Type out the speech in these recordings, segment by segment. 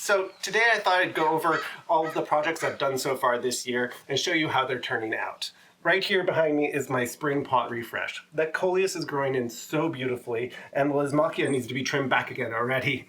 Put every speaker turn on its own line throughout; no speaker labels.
So today I thought I'd go over all of the projects I've done so far this year and show you how they're turning out. Right here behind me is my spring pot refresh. That Coleus is growing in so beautifully, and the Lysimachia needs to be trimmed back again already.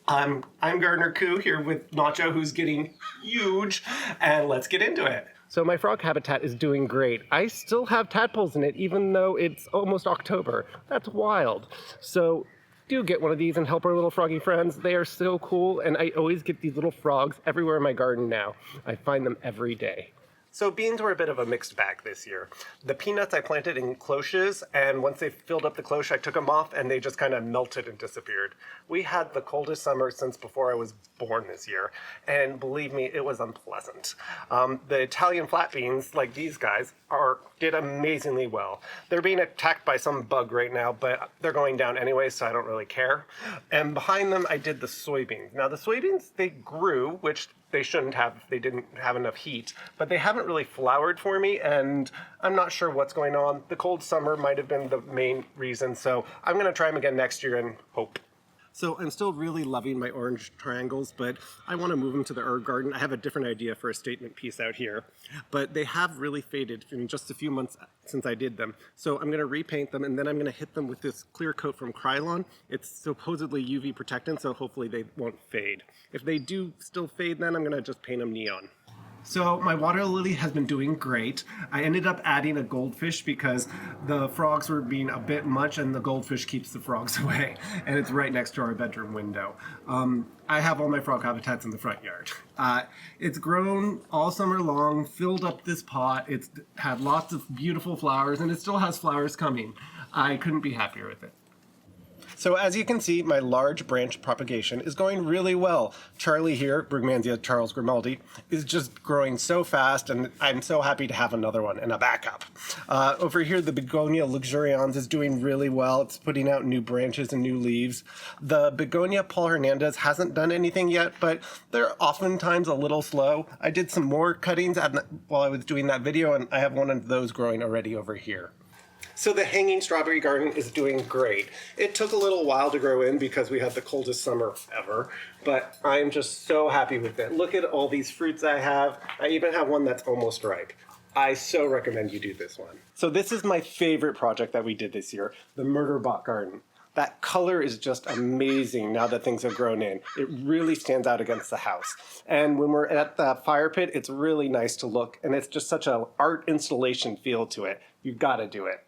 I'm Gardener Coo here with Nacho, who's getting huge, and let's get into it. So my frog habitat is doing great. I still have tadpoles in it, even though it's almost October. That's wild. So do get one of these and help our little froggy friends. They are so cool, and I always get these little frogs everywhere in my garden now. I find them every day. So beans were a bit of a mixed bag this year. The peanuts I planted in cloches, and once they filled up the cloche, I took them off and they just kind of melted and disappeared. We had the coldest summer since before I was born this year, and believe me, it was unpleasant. The Italian flat beans, like these guys, did amazingly well. They're being attacked by some bug right now, but they're going down anyway, so I don't really care. And behind them, I did the soybeans. Now the soybeans, they grew, which they shouldn't have. They didn't have enough heat, but they haven't really flowered for me, and I'm not sure what's going on. The cold summer might have been the main reason, so I'm gonna try them again next year and hope. So I'm still really loving my orange triangles, but I want to move them to the herb garden. I have a different idea for a statement piece out here, but they have really faded in just a few months since I did them. So I'm going to repaint them, and then I'm going to hit them with this clear coat from Krylon. It's supposedly UV protectant, so hopefully they won't fade. If they do still fade, then I'm going to just paint them neon. So my water lily has been doing great. I ended up adding a goldfish because the frogs were being a bit much, and the goldfish keeps the frogs away, and it's right next to our bedroom window. I have all my frog habitats in the front yard. It's grown all summer long, filled up this pot. It's had lots of beautiful flowers, and it still has flowers coming. I couldn't be happier with it. So as you can see, my large branch propagation is going really well. Charlie here, Brugmansia Charles Grimaldi, is just growing so fast, and I'm so happy to have another one and a backup. Over here, the Begonia luxurians is doing really well. It's putting out new branches and new leaves. The Begonia Paul Hernandez hasn't done anything yet, but they're oftentimes a little slow. I did some more cuttings while I was doing that video, and I have one of those growing already over here. So the hanging strawberry garden is doing great. It took a little while to grow in because we had the coldest summer ever, but I'm just so happy with it. Look at all these fruits I have. I even have one that's almost ripe. I so recommend you do this one. So this is my favorite project that we did this year, the Murderbot Garden. That color is just amazing now that things have grown in. It really stands out against the house. And when we're at the fire pit, it's really nice to look, and it's just such an art installation feel to it. You've got to do it.